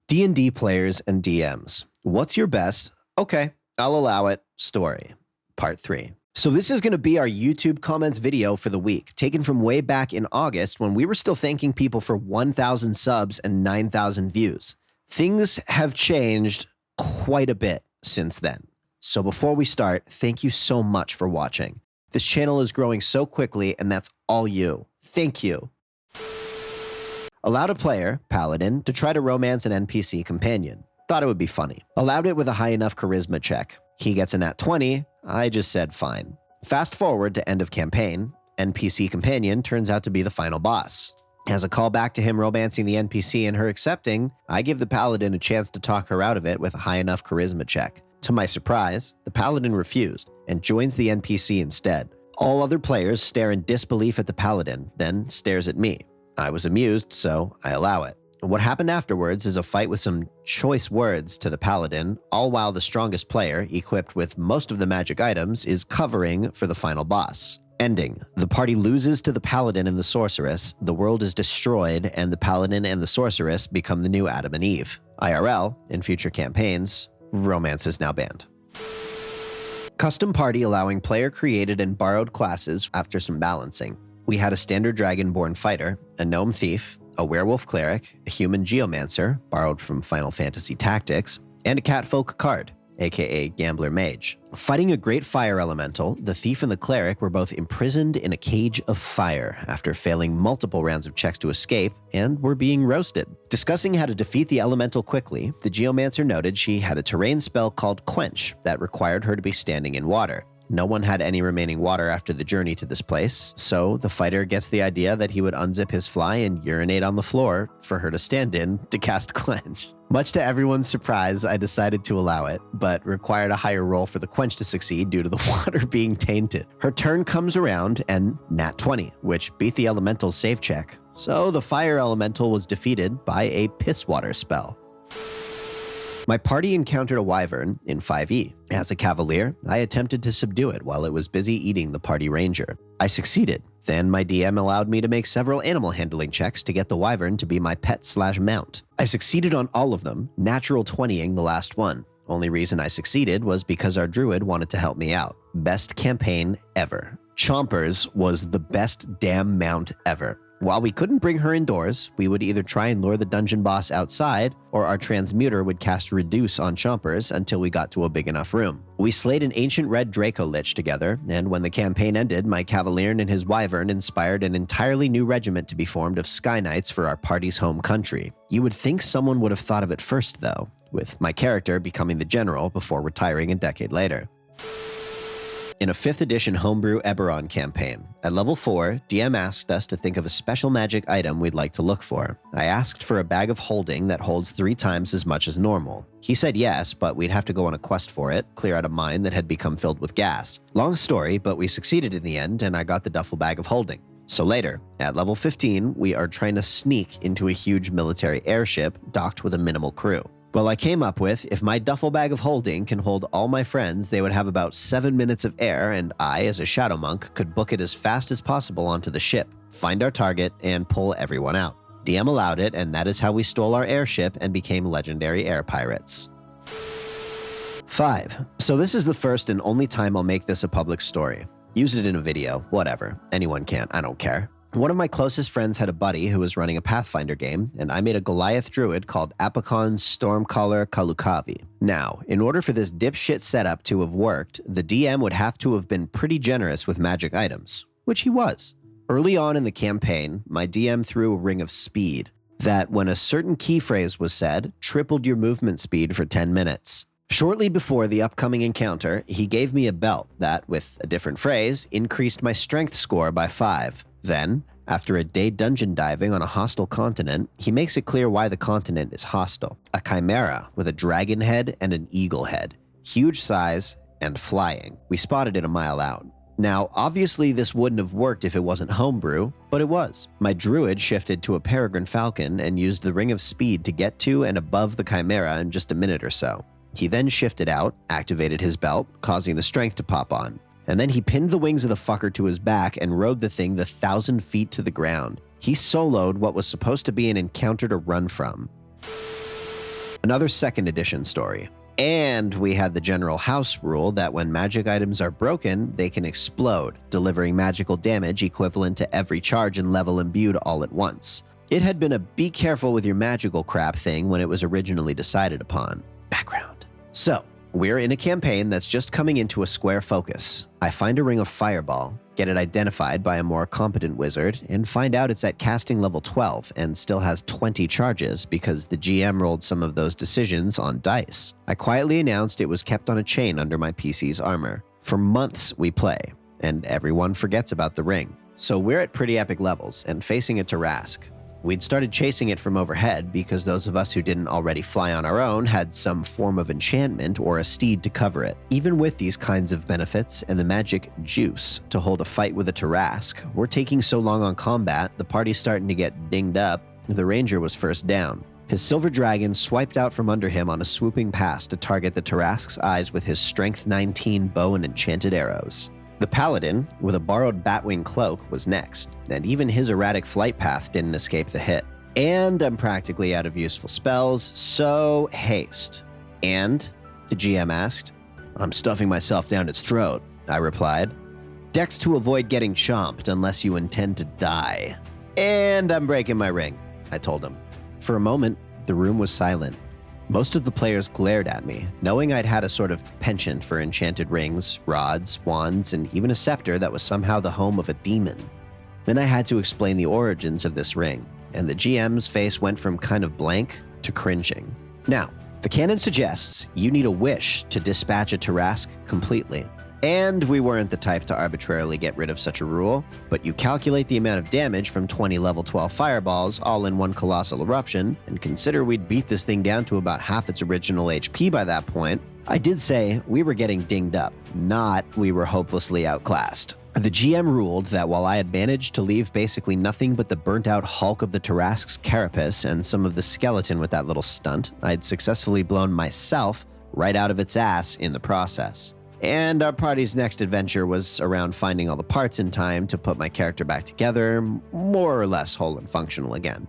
D&D players and DMs. What's your best? Okay, I'll allow it. Story. Part 3. So this is going to be our YouTube comments video for the week, taken from way back in August when we were still thanking people for 1,000 subs and 9,000 views. Things have changed quite a bit since then. So before we start, thank you so much for watching. This channel is growing so quickly, and that's all you. Thank you. Allowed a player, Paladin, to try to romance an NPC companion. Thought it would be funny. Allowed it with a high enough charisma check. He gets a nat 20. I just said fine. Fast forward to end of campaign. NPC companion turns out to be the final boss. As a callback to him romancing the NPC and her accepting, I give the Paladin a chance to talk her out of it with a high enough charisma check. To my surprise, the Paladin refused and joins the NPC instead. All other players stare in disbelief at the Paladin, then stares at me. I was amused, so I allow it. What happened afterwards is a fight with some choice words to the Paladin, all while the strongest player, equipped with most of the magic items, is covering for the final boss. Ending. The party loses to the Paladin and the Sorceress, the world is destroyed, and the Paladin and the Sorceress become the new Adam and Eve. IRL, in future campaigns, romance is now banned. Custom party allowing player-created and borrowed classes after some balancing. We had a standard dragonborn fighter, a gnome thief, a werewolf cleric, a human geomancer, borrowed from Final Fantasy Tactics, and a catfolk card, aka gambler mage. Fighting a great fire elemental, the thief and the cleric were both imprisoned in a cage of fire after failing multiple rounds of checks to escape and were being roasted. Discussing how to defeat the elemental quickly, the geomancer noted she had a terrain spell called Quench that required her to be standing in water. No one had any remaining water after the journey to this place, so the fighter gets the idea that he would unzip his fly and urinate on the floor for her to stand in to cast Quench. Much to everyone's surprise, I decided to allow it, but required a higher roll for the Quench to succeed due to the water being tainted. Her turn comes around and nat 20, which beat the elemental's save check. So the fire elemental was defeated by a piss water spell. My party encountered a wyvern in 5e. As a cavalier, I attempted to subdue it while it was busy eating the party ranger. I succeeded. Then my DM allowed me to make several animal handling checks to get the wyvern to be my pet/mount. I succeeded on all of them, natural 20ing the last one. Only reason I succeeded was because our druid wanted to help me out. Best campaign ever. Chompers was the best damn mount ever. While we couldn't bring her indoors, we would either try and lure the dungeon boss outside, or our transmuter would cast Reduce on Chompers until we got to a big enough room. We slayed an ancient red Draco Lich together, and when the campaign ended, my Cavalier and his wyvern inspired an entirely new regiment to be formed of Sky Knights for our party's home country. You would think someone would have thought of it first, though, with my character becoming the general before retiring a decade later. In a 5th edition homebrew Eberron campaign, at level 4, DM asked us to think of a special magic item we'd like to look for. I asked for a bag of holding that holds 3 times as much as normal. He said yes, but we'd have to go on a quest for it, clear out a mine that had become filled with gas. Long story, but we succeeded in the end, and I got the duffel bag of holding. So later, at level 15, we are trying to sneak into a huge military airship docked with a minimal crew. Well, I came up with, if my duffel bag of holding can hold all my friends, they would have about 7 minutes of air, and I, as a shadow monk, could book it as fast as possible onto the ship, find our target, and pull everyone out. DM allowed it, and that is how we stole our airship and became legendary air pirates. 5. So this is the first and only time I'll make this a public story. Use it in a video, whatever. Anyone can, I don't care. One of my closest friends had a buddy who was running a Pathfinder game, and I made a Goliath druid called Apicon Stormcaller Kalukavi. Now, in order for this dipshit setup to have worked, the DM would have to have been pretty generous with magic items, which he was. Early on in the campaign, my DM threw a ring of speed that, when a certain key phrase was said, tripled your movement speed for 10 minutes. Shortly before the upcoming encounter, he gave me a belt that, with a different phrase, increased my strength score by 5. Then, after a day dungeon diving on a hostile continent, he makes it clear why the continent is hostile. A chimera with a dragon head and an eagle head. Huge size and flying. We spotted it a mile out. Now, obviously this wouldn't have worked if it wasn't homebrew, but it was. My druid shifted to a peregrine falcon and used the ring of speed to get to and above the chimera in just a minute or so. He then shifted out, activated his belt, causing the strength to pop on. And then he pinned the wings of the fucker to his back and rode the thing the 1,000 feet to the ground. He soloed what was supposed to be an encounter to run from. Another 2nd edition story. And we had the general house rule that when magic items are broken, they can explode, delivering magical damage equivalent to every charge and level imbued all at once. It had been a be careful with your magical crap thing when it was originally decided upon. Background. So, we're in a campaign that's just coming into a square focus. I find a ring of fireball, get it identified by a more competent wizard, and find out it's at casting level 12 and still has 20 charges because the GM rolled some of those decisions on dice. I quietly announced it was kept on a chain under my PC's armor. For months we play, and everyone forgets about the ring. So we're at pretty epic levels and facing a Tarrasque. We'd started chasing it from overhead because those of us who didn't already fly on our own had some form of enchantment or a steed to cover it. Even with these kinds of benefits and the magic juice to hold a fight with a Tarrasque, we're taking so long on combat, the party's starting to get dinged up. The ranger was first down. His silver dragon swiped out from under him on a swooping pass to target the Tarrasque's eyes with his strength 19 bow and enchanted arrows. The paladin, with a borrowed batwing cloak, was next, and even his erratic flight path didn't escape the hit. And I'm practically out of useful spells, so haste. And? The GM asked. I'm stuffing myself down its throat, I replied. Dex to avoid getting chomped unless you intend to die. And I'm breaking my ring, I told him. For a moment, the room was silent. Most of the players glared at me, knowing I'd had a sort of penchant for enchanted rings, rods, wands, and even a scepter that was somehow the home of a demon. Then I had to explain the origins of this ring, and the GM's face went from kind of blank to cringing. Now, the canon suggests you need a wish to dispatch a Tarrasque completely. And we weren't the type to arbitrarily get rid of such a rule, but you calculate the amount of damage from 20 level 12 fireballs all in one colossal eruption, and consider we'd beat this thing down to about half its original HP by that point. I did say we were getting dinged up, not we were hopelessly outclassed. The GM ruled that while I had managed to leave basically nothing but the burnt-out hulk of the Tarrasque's carapace and some of the skeleton with that little stunt, I'd successfully blown myself right out of its ass in the process. And our party's next adventure was around finding all the parts in time to put my character back together, more or less whole and functional again.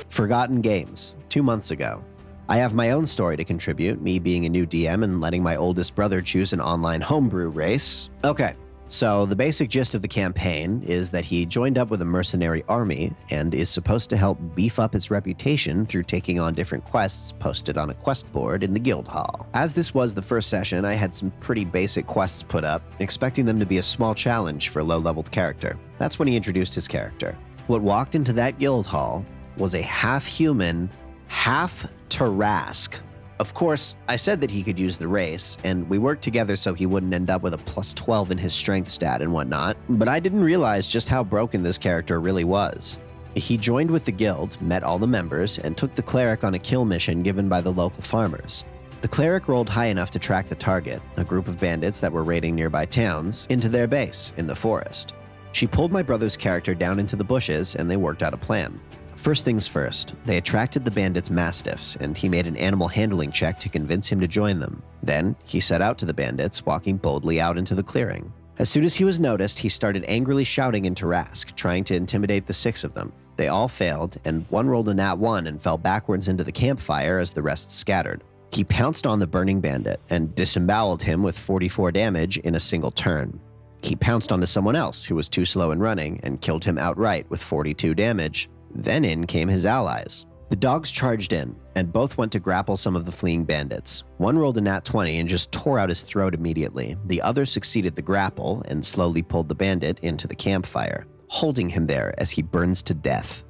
Forgotten Games, 2 months ago. I have my own story to contribute, me being a new DM and letting my oldest brother choose an online homebrew race. Okay, so the basic gist of the campaign is that he joined up with a mercenary army and is supposed to help beef up its reputation through taking on different quests posted on a quest board in the guild hall. As this was the first session, I had some pretty basic quests put up, expecting them to be a small challenge for a low-leveled character. That's when he introduced his character. What walked into that guild hall was a half-human, half-Tarrasque. Of course, I said that he could use the race, and we worked together so he wouldn't end up with a plus 12 in his strength stat and whatnot, but I didn't realize just how broken this character really was. He joined with the guild, met all the members, and took the cleric on a kill mission given by the local farmers. The cleric rolled high enough to track the target, a group of bandits that were raiding nearby towns, into their base in the forest. She pulled my brother's character down into the bushes, and they worked out a plan. First things first, they attracted the bandits' mastiffs, and he made an animal handling check to convince him to join them. Then, he set out to the bandits, walking boldly out into the clearing. As soon as he was noticed, he started angrily shouting in Tarrasque, trying to intimidate the 6 of them. They all failed, and one rolled a nat 1 and fell backwards into the campfire as the rest scattered. He pounced on the burning bandit and disemboweled him with 44 damage in a single turn. He pounced onto someone else who was too slow in running and killed him outright with 42 damage. Then in came his allies. The dogs charged in, and both went to grapple some of the fleeing bandits. One rolled a nat 20 and just tore out his throat immediately. The other succeeded the grapple and slowly pulled the bandit into the campfire, holding him there as he burns to death.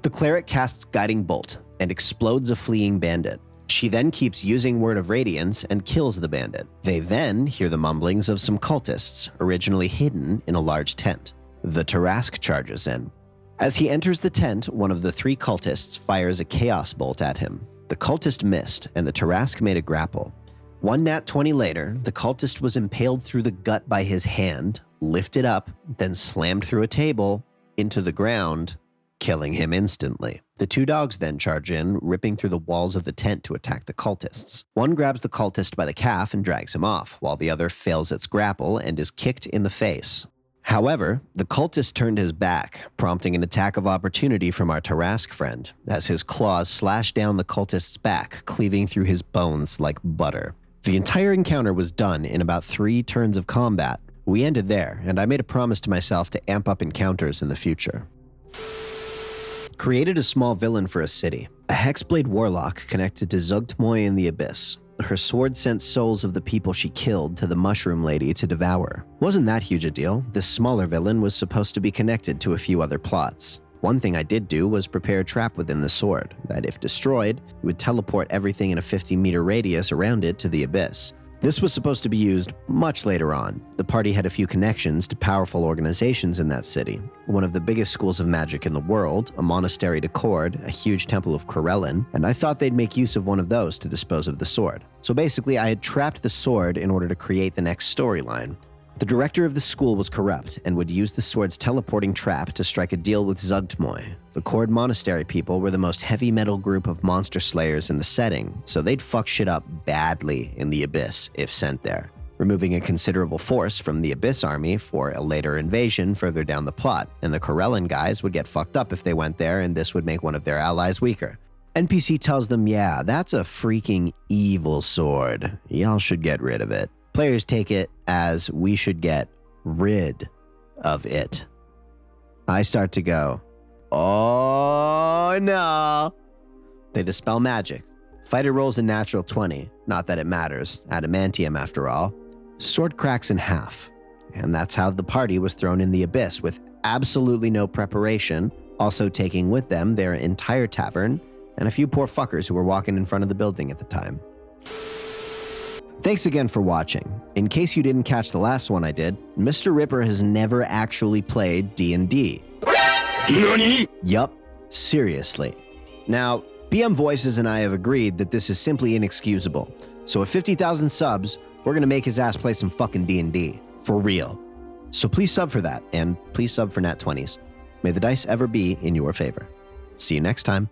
The cleric casts Guiding Bolt and explodes a fleeing bandit. She then keeps using Word of Radiance and kills the bandit. They then hear the mumblings of some cultists, originally hidden in a large tent. The Tarrasque charges in. As he enters the tent, one of the 3 cultists fires a chaos bolt at him. The cultist missed, and the Tarrasque made a grapple. One nat 20 later, the cultist was impaled through the gut by his hand, lifted up, then slammed through a table into the ground, killing him instantly. The 2 dogs then charge in, ripping through the walls of the tent to attack the cultists. One grabs the cultist by the calf and drags him off, while the other fails its grapple and is kicked in the face. However, the cultist turned his back, prompting an attack of opportunity from our Tarrasque friend, as his claws slashed down the cultist's back, cleaving through his bones like butter. The entire encounter was done in about 3 turns of combat. We ended there, and I made a promise to myself to amp up encounters in the future. Created a small villain for a city. A Hexblade warlock connected to Zugtmoy in the Abyss. Her sword sent souls of the people she killed to the Mushroom Lady to devour. Wasn't that huge a deal? This smaller villain was supposed to be connected to a few other plots. One thing I did do was prepare a trap within the sword, that if destroyed, it would teleport everything in a 50-meter radius around it to the Abyss. This was supposed to be used much later on. The party had a few connections to powerful organizations in that city. One of the biggest schools of magic in the world, a monastery to Khord, a huge temple of Corellin, and I thought they'd make use of one of those to dispose of the sword. So basically, I had trapped the sword in order to create the next storyline. The director of the school was corrupt and would use the sword's teleporting trap to strike a deal with Zugtmoy. The Khord Monastery people were the most heavy metal group of monster slayers in the setting, so they'd fuck shit up badly in the Abyss if sent there, removing a considerable force from the Abyss army for a later invasion further down the plot, and the Corellin guys would get fucked up if they went there, and this would make one of their allies weaker. NPC tells them, yeah, that's a freaking evil sword. Y'all should get rid of it. Players take it as we should get rid of it. I start to go, oh no. They dispel magic. Fighter rolls a natural 20. Not that it matters. Adamantium after all. Sword cracks in half. And that's how the party was thrown in the Abyss with absolutely no preparation, also taking with them their entire tavern and a few poor fuckers who were walking in front of the building at the time. Thanks again for watching. In case you didn't catch the last one I did, Mr. Ripper has never actually played D&D. NANI? Yup, seriously. Now, BM Voices and I have agreed that this is simply inexcusable. So at 50,000 subs, we're gonna make his ass play some fucking D&D. For real. So please sub for that, and please sub for Nat 20s. May the dice ever be in your favor. See you next time.